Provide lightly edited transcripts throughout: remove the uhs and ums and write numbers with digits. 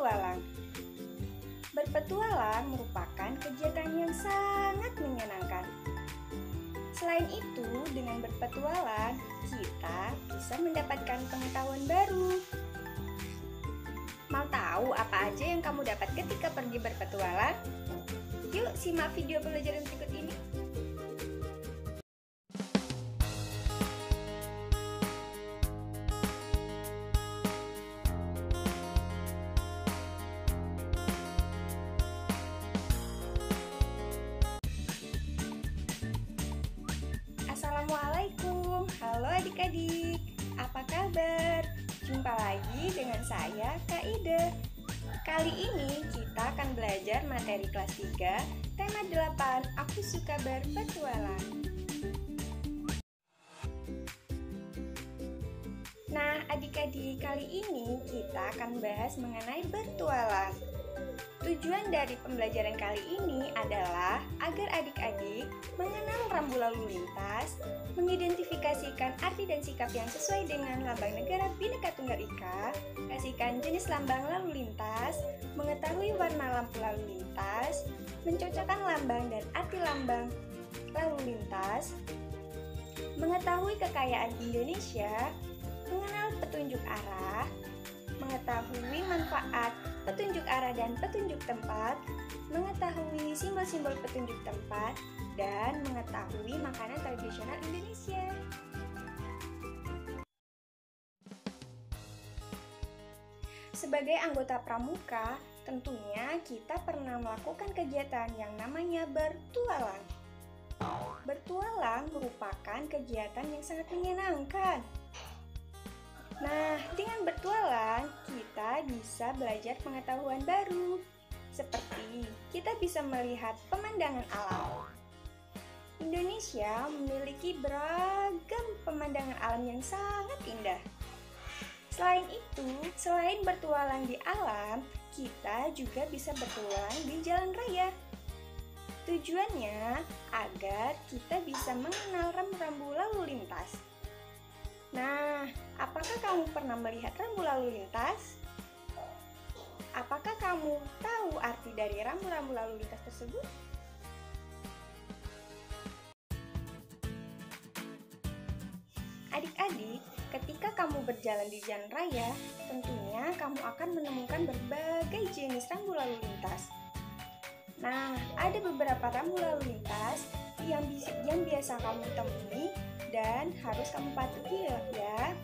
berpetualang. Berpetualang merupakan kegiatan yang sangat menyenangkan. Selain itu, dengan berpetualang, kita bisa mendapatkan pengetahuan baru. Mau tahu apa aja yang kamu dapat ketika pergi berpetualang? Yuk simak video pelajaran berikut ini. Assalamualaikum, halo adik-adik, apa kabar? Jumpa lagi dengan saya, Kak Ida. Kali ini kita akan belajar materi kelas 3, tema 8, Aku Suka Berpetualang. Nah, adik-adik, kali ini kita akan bahas mengenai bertualang. Tujuan dari pembelajaran kali ini adalah agar adik-adik mengenal rambu lalu lintas, mengidentifikasikan arti dan sikap yang sesuai dengan lambang negara Bhinneka Tunggal Ika, kasihkan jenis lambang lalu lintas, mengetahui warna lampu lalu lintas, mencocokkan lambang dan arti lambang lalu lintas, mengetahui kekayaan Indonesia, mengenal petunjuk arah, mengetahui manfaat petunjuk arah dan petunjuk tempat, mengetahui simbol-simbol petunjuk tempat, dan mengetahui makanan tradisional Indonesia. Sebagai anggota pramuka, tentunya kita pernah melakukan kegiatan yang namanya bertualang. Bertualang merupakan kegiatan yang sangat menyenangkan. Nah, dengan bertualang, kita bisa belajar pengetahuan baru. Seperti kita bisa melihat pemandangan alam. Indonesia memiliki beragam pemandangan alam yang sangat indah. Selain itu, selain bertualang di alam, kita juga bisa bertualang di jalan raya. Tujuannya agar kita bisa mengenal rambu-rambu lalu lintas. Nah, apakah kamu pernah melihat rambu lalu lintas? Apakah kamu tahu arti dari rambu-rambu lalu lintas tersebut? Adik-adik, ketika kamu berjalan di jalan raya, tentunya kamu akan menemukan berbagai jenis rambu lalu lintas. Nah, ada beberapa rambu lalu lintas yang biasa kamu temui dan harus kamu patuhi ya.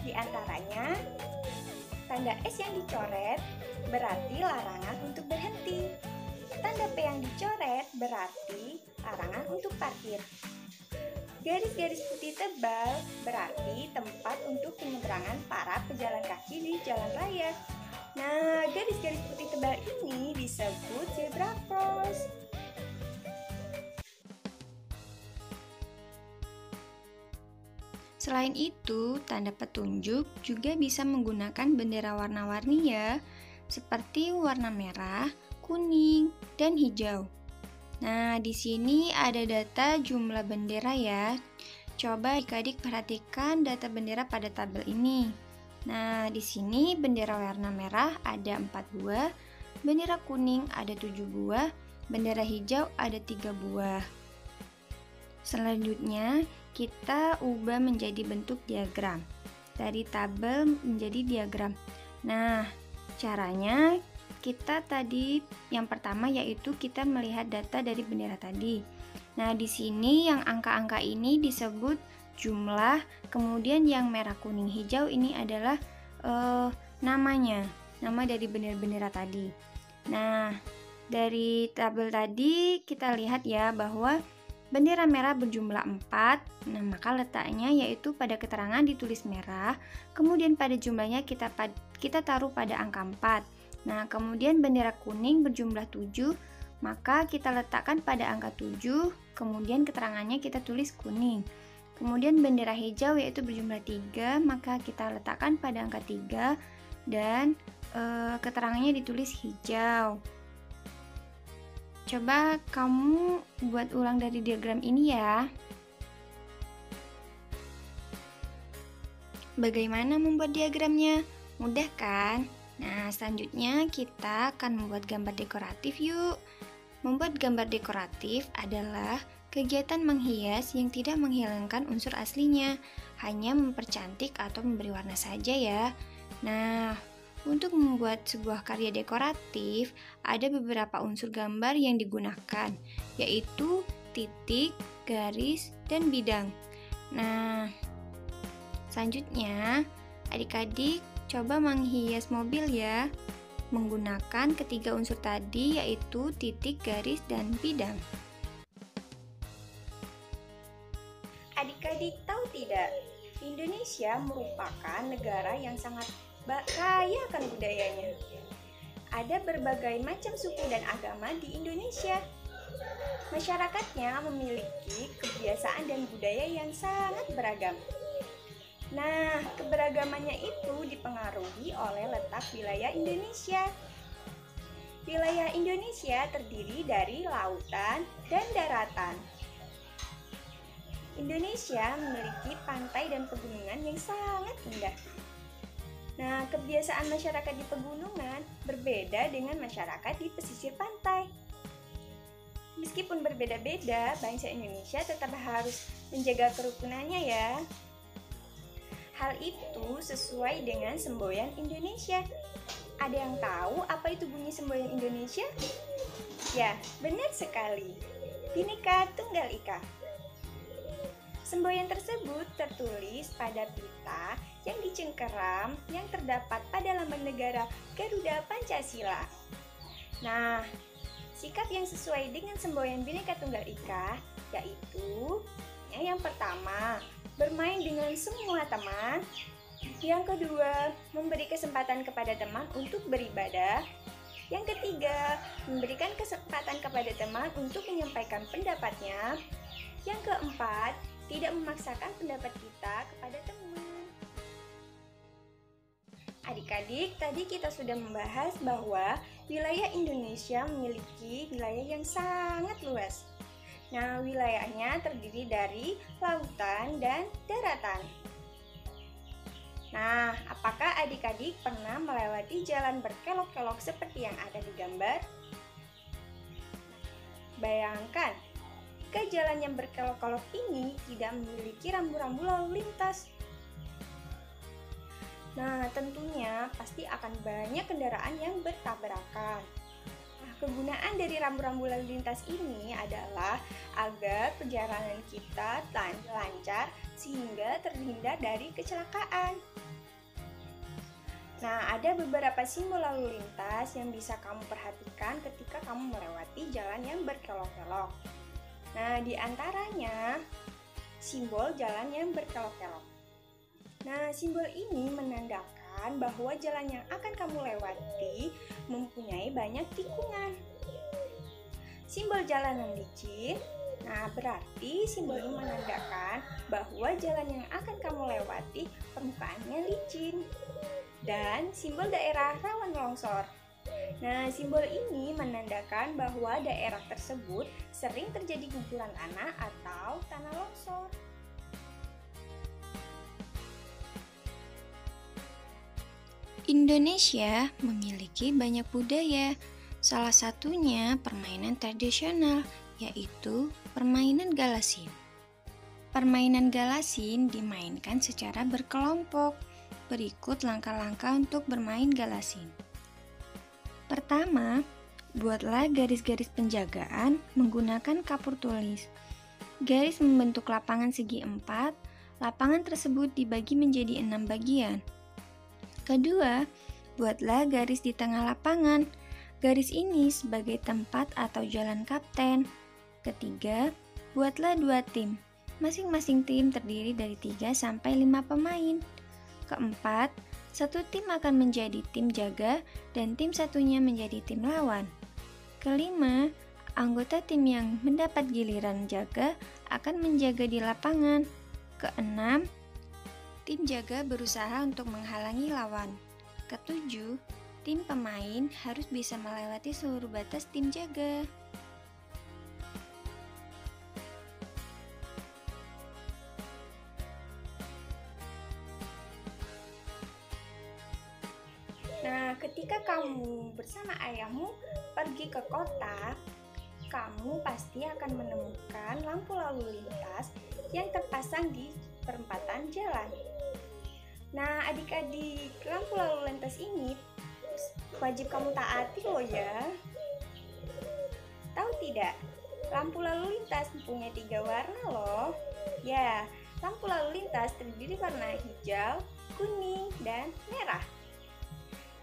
Di antaranya, tanda S yang dicoret berarti larangan untuk berhenti. Tanda P yang dicoret berarti larangan untuk parkir. Garis-garis putih tebal berarti tempat untuk penyeberangan para pejalan kaki di jalan raya. Nah, garis-garis putih tebal ini disebut zebra cross. Selain itu, tanda petunjuk juga bisa menggunakan bendera warna-warni ya, seperti warna merah, kuning, dan hijau. Nah, di sini ada data jumlah bendera ya. Coba adik-adik perhatikan data bendera pada tabel ini. Nah, di sini bendera warna merah ada 4 buah, bendera kuning ada 7 buah, bendera hijau ada 3 buah. Selanjutnya, kita ubah menjadi bentuk diagram. Dari tabel menjadi diagram. Nah, caranya kita tadi yang pertama yaitu kita melihat data dari bendera tadi. Nah, di sini yang angka-angka ini disebut jumlah, kemudian yang merah, kuning, hijau ini adalah namanya, nama dari bendera-bendera tadi. Nah, dari tabel tadi kita lihat ya bahwa bendera merah berjumlah 4, nah maka letaknya yaitu pada keterangan ditulis merah, kemudian pada jumlahnya kita taruh pada angka 4. Nah, kemudian bendera kuning berjumlah 7, maka kita letakkan pada angka 7, kemudian keterangannya kita tulis kuning. Kemudian bendera hijau yaitu berjumlah 3, maka kita letakkan pada angka 3 dan keterangannya ditulis hijau. Coba kamu buat ulang dari diagram ini ya. Bagaimana membuat diagramnya? Mudah kan? Nah, selanjutnya kita akan membuat gambar dekoratif yuk. Membuat gambar dekoratif adalah kegiatan menghias yang tidak menghilangkan unsur aslinya, hanya mempercantik atau memberi warna saja ya. Nah, untuk membuat sebuah karya dekoratif, ada beberapa unsur gambar yang digunakan, yaitu titik, garis, dan bidang. Nah, selanjutnya adik-adik coba menghias mobil ya, menggunakan ketiga unsur tadi yaitu titik, garis, dan bidang. Adik-adik tahu tidak, Indonesia merupakan negara yang sangat kaya akan budayanya. Ada berbagai macam suku dan agama di Indonesia. Masyarakatnya memiliki kebiasaan dan budaya yang sangat beragam. Nah, keberagamannya itu dipengaruhi oleh letak wilayah Indonesia. Wilayah Indonesia terdiri dari lautan dan daratan. Indonesia memiliki pantai dan pegunungan yang sangat indah. Nah, kebiasaan masyarakat di pegunungan berbeda dengan masyarakat di pesisir pantai. Meskipun berbeda-beda, bangsa Indonesia tetap harus menjaga kerukunannya ya. Hal itu sesuai dengan semboyan Indonesia. Ada yang tahu apa itu bunyi semboyan Indonesia? Ya, benar sekali. Bhinneka Tunggal Ika. Semboyan tersebut tertulis pada pita yang dicengkeram yang terdapat pada lambang negara Garuda Pancasila. Nah, sikap yang sesuai dengan semboyan Bhinneka Tunggal Ika yaitu yang pertama, bermain dengan semua teman. Yang kedua, memberi kesempatan kepada teman untuk beribadah. Yang ketiga, memberikan kesempatan kepada teman untuk menyampaikan pendapatnya. Yang keempat, tidak memaksakan pendapat kita kepada teman. Adik-adik, tadi kita sudah membahas bahwa wilayah Indonesia memiliki wilayah yang sangat luas. Nah, wilayahnya terdiri dari lautan dan daratan. Nah, apakah adik-adik pernah melewati jalan berkelok-kelok seperti yang ada di gambar? Bayangkan, jika jalan yang berkelok-kelok ini tidak memiliki rambu-rambu lalu lintas. Nah, tentunya pasti akan banyak kendaraan yang bertabrakan. Kegunaan dari rambu-rambu lalu lintas ini adalah agar perjalanan kita lancar sehingga terhindar dari kecelakaan. Nah, ada beberapa simbol lalu lintas yang bisa kamu perhatikan ketika kamu melewati jalan yang berkelok-kelok. Nah, di antaranya simbol jalan yang berkelok-kelok. Nah, simbol ini menandakan bahwa jalan yang akan kamu lewati mempunyai banyak tikungan. Simbol jalan yang licin, nah berarti simbol ini menandakan bahwa jalan yang akan kamu lewati permukaannya licin. Dan simbol daerah rawan longsor. Nah, simbol ini menandakan bahwa daerah tersebut sering terjadi guguran tanah atau tanah longsor. Indonesia memiliki banyak budaya, salah satunya permainan tradisional, yaitu permainan galasin. Permainan galasin dimainkan secara berkelompok. Berikut langkah-langkah untuk bermain galasin. Pertama, buatlah garis-garis penjagaan menggunakan kapur tulis. Garis membentuk lapangan segi 4, lapangan tersebut dibagi menjadi 6 bagian. Kedua, buatlah garis di tengah lapangan. Garis ini sebagai tempat atau jalan kapten. Ketiga, buatlah 2 tim. Masing-masing tim terdiri dari 3 sampai 5 pemain. Keempat, satu tim akan menjadi tim jaga dan tim satunya menjadi tim lawan. Kelima, anggota tim yang mendapat giliran jaga akan menjaga di lapangan. Keenam, tim jaga berusaha untuk menghalangi lawan. Ketujuh, tim pemain harus bisa melewati seluruh batas tim jaga. Nah, ketika kamu bersama ayahmu pergi ke kota, kamu pasti akan menemukan lampu lalu lintas yang terpasang di perempatan jalan. Nah, adik-adik, lampu lalu lintas ini wajib kamu taati loh ya. Tahu tidak? Lampu lalu lintas mempunyai 3 warna loh. Ya, lampu lalu lintas terdiri warna hijau, kuning, dan merah.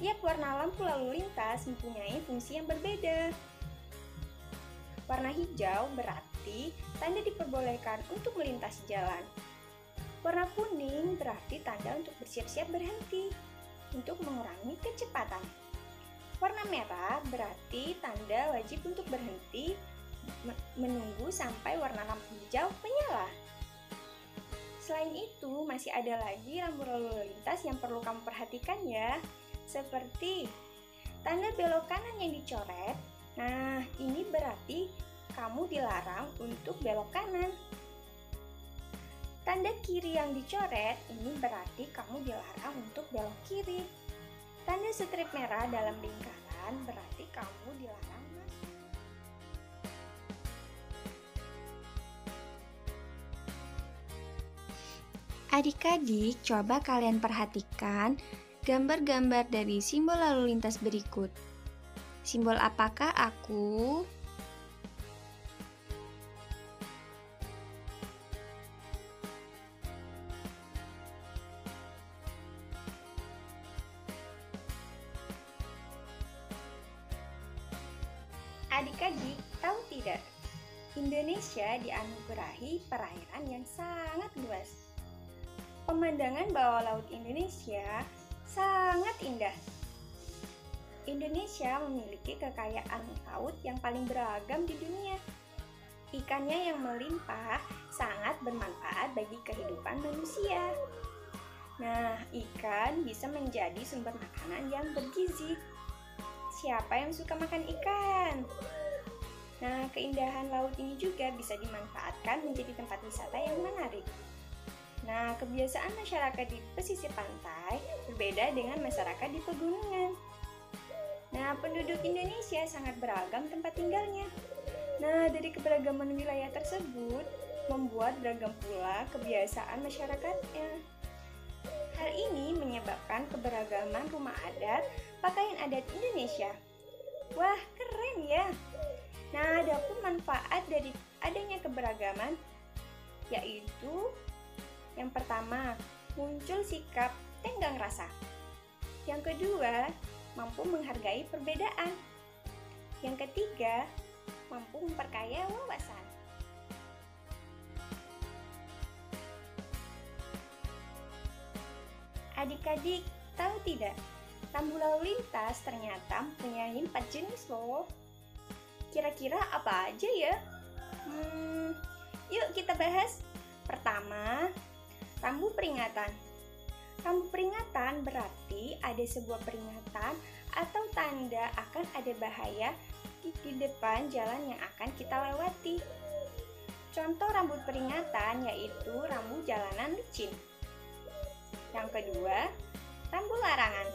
Tiap warna lampu lalu lintas mempunyai fungsi yang berbeda. Warna hijau berarti tanda diperbolehkan untuk melintasi jalan. Warna kuning berarti tanda untuk bersiap-siap berhenti untuk mengurangi kecepatan. Warna merah berarti tanda wajib untuk berhenti menunggu sampai warna lampu hijau menyala. Selain itu, masih ada lagi lampu lalu lintas yang perlu kamu perhatikan ya, seperti tanda belok kanan yang dicoret. Nah, ini berarti kamu dilarang untuk belok kanan. Tanda kiri yang dicoret, ini berarti kamu dilarang untuk belok kiri. Tanda strip merah dalam lingkaran berarti kamu dilarang masuk. Adik-adik, coba kalian perhatikan gambar-gambar dari simbol lalu lintas berikut. Simbol apakah aku? Adik-adik, tahu tidak? Indonesia dianugerahi perairan yang sangat luas. Pemandangan bawah laut Indonesia sangat indah. Indonesia memiliki kekayaan laut yang paling beragam di dunia. Ikannya yang melimpah sangat bermanfaat bagi kehidupan manusia. Nah, ikan bisa menjadi sumber makanan yang bergizi. Siapa yang suka makan ikan? Nah, keindahan laut ini juga bisa dimanfaatkan menjadi tempat wisata yang menarik. Nah, kebiasaan masyarakat di pesisir pantai berbeda dengan masyarakat di pegunungan. Nah, penduduk Indonesia sangat beragam tempat tinggalnya. Nah, dari keberagaman wilayah tersebut membuat beragam pula kebiasaan masyarakatnya. Hal ini menyebabkan keberagaman rumah adat, pakaian adat Indonesia. Wah, keren ya! Nah, ada pun manfaat dari adanya keberagaman, yaitu yang pertama, muncul sikap tenggang rasa. Yang kedua, mampu menghargai perbedaan. Yang ketiga, mampu memperkaya wawasan. Adik-adik, tahu tidak? Lampu lalu lintas ternyata mempunyai 4 jenis loh. Kira-kira apa aja ya? Yuk kita bahas. Pertama, rambu peringatan. Rambu peringatan berarti ada sebuah peringatan atau tanda akan ada bahaya di depan jalan yang akan kita lewati. Contoh rambu peringatan yaitu rambu jalanan licin. Yang kedua, rambu larangan.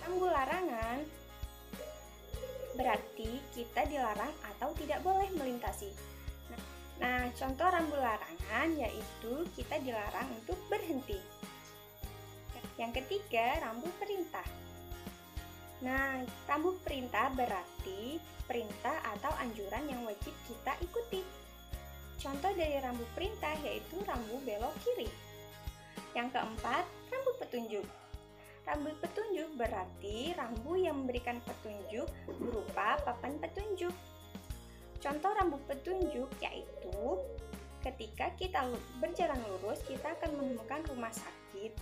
Rambu larangan berarti kita dilarang atau tidak boleh melintasi. Nah, contoh rambu larangan yaitu kita dilarang untuk berhenti. Yang ketiga, rambu perintah. Nah, rambu perintah berarti perintah atau anjuran yang wajib kita ikuti. Contoh dari rambu perintah yaitu rambu belok kiri. Yang keempat, rambu petunjuk. Rambu petunjuk berarti rambu yang memberikan petunjuk berupa papan petunjuk. Contoh rambu petunjuk yaitu ketika kita berjalan lurus, kita akan menemukan rumah sakit.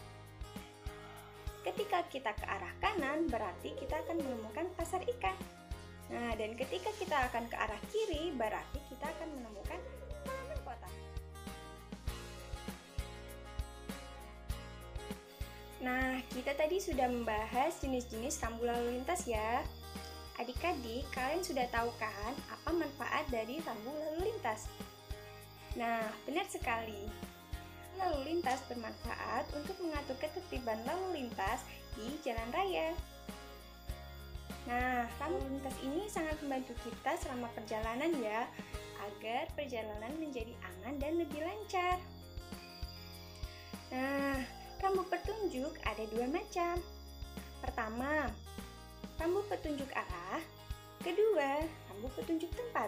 Ketika kita ke arah kanan, berarti kita akan menemukan pasar ikan. Nah, dan ketika kita akan ke arah kiri, berarti kita akan menemukan taman kota. Nah, kita tadi sudah membahas jenis-jenis rambu lalu lintas ya. Adik-adik, kalian sudah tahu kan apa manfaat dari rambu lalu lintas? Nah, benar sekali. Lalu lintas bermanfaat untuk mengatur ketertiban lalu lintas di jalan raya. Nah, rambu lintas ini sangat membantu kita selama perjalanan ya, agar perjalanan menjadi aman dan lebih lancar. Nah, rambu petunjuk ada dua macam. Pertama, rambu petunjuk arah. Kedua, rambu petunjuk tempat.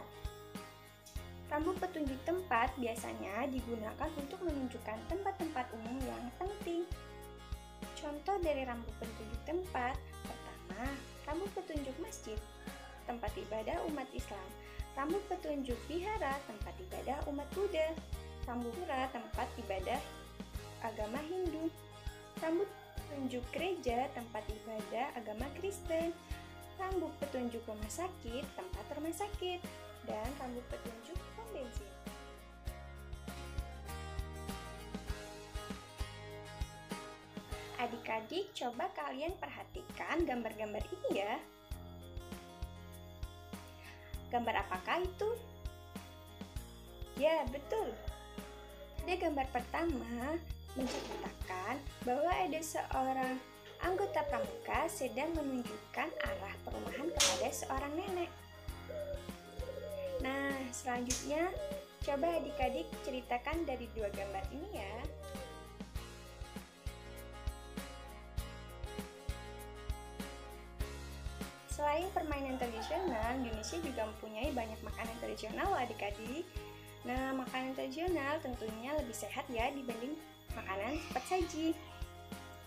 Rambu petunjuk tempat biasanya digunakan untuk menunjukkan tempat-tempat umum yang penting. Contoh dari rambu petunjuk tempat, pertama, rambu petunjuk masjid, tempat ibadah umat Islam. Rambu petunjuk vihara, tempat ibadah umat Buddha. Rambu pura, tempat ibadah agama Hindu. Rambu petunjuk gereja, tempat ibadah agama Kristen. Rambu petunjuk rumah sakit, tempat rumah sakit. Dan rambu petunjuk pom bensin. Adik-adik, coba kalian perhatikan gambar-gambar ini ya. Gambar apakah itu? Ya, betul. Pada gambar pertama menceritakan bahwa ada seorang anggota pramuka sedang menunjukkan arah perumahan kepada seorang nenek. Nah, selanjutnya coba adik-adik ceritakan dari dua gambar ini ya. Selain permainan tradisional, Indonesia juga mempunyai banyak makanan tradisional loh adik-adik. Nah, makanan tradisional tentunya lebih sehat ya dibanding makanan cepat saji.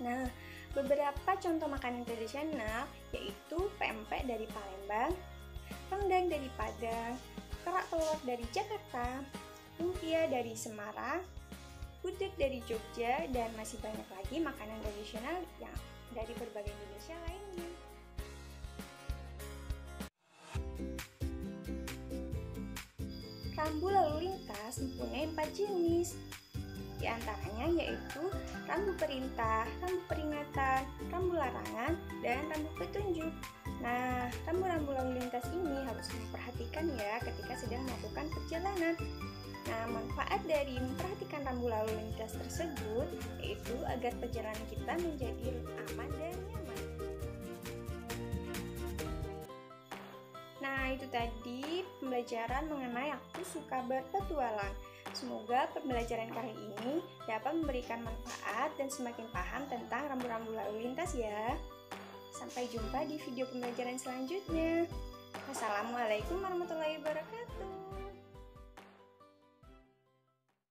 Nah, beberapa contoh makanan tradisional yaitu pempek dari Palembang, rendang dari Padang, kerak telur dari Jakarta, lumpia dari Semarang, gudeg dari Jogja, dan masih banyak lagi makanan tradisional yang dari berbagai Indonesia lainnya. Rambu lalu lintas mempunyai 4 jenis. Di antaranya yaitu rambu perintah, rambu peringatan, rambu larangan, dan rambu petunjuk. Nah, rambu-rambu lalu lintas ini harus diperhatikan ya ketika sedang melakukan perjalanan. Nah, manfaat dari memperhatikan rambu lalu lintas tersebut yaitu agar perjalanan kita menjadi aman dan nyaman. Nah, itu tadi pembelajaran mengenai Aku Suka Berpetualang. Semoga pembelajaran kali ini dapat memberikan manfaat dan semakin paham tentang rambu-rambu lalu lintas ya. Sampai jumpa di video pembelajaran selanjutnya. Wassalamualaikum warahmatullahi wabarakatuh.